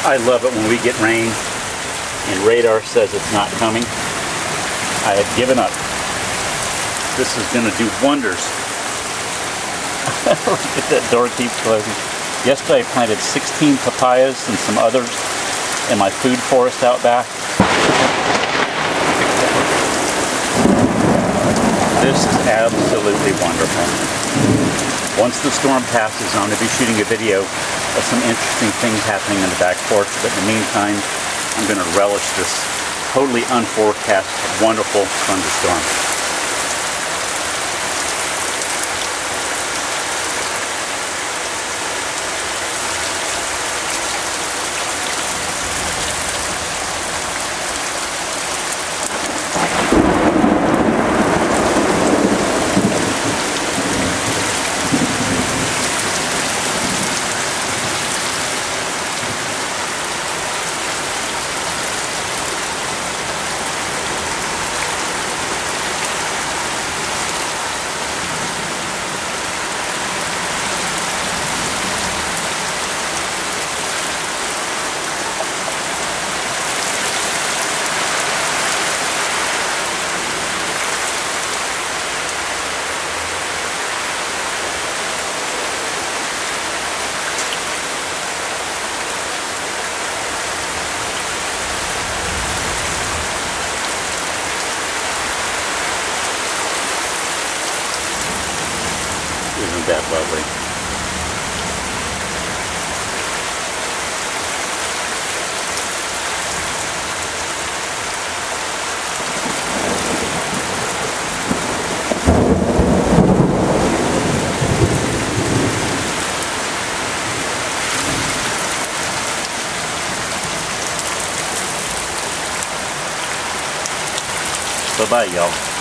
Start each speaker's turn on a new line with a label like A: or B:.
A: I love it when we get rain and radar says it's not coming. I have given up. This is going to do wonders. Look at that door keeps closing. Yesterday I planted 16 papayas and some others in my food forest out back. This is absolutely wonderful. Once the storm passes, I'm going to be shooting a video of some interesting things happening in the back porch, but in the meantime, I'm going to relish this totally unforecast, wonderful thunderstorm. Isn't that lovely? Bye-bye, y'all.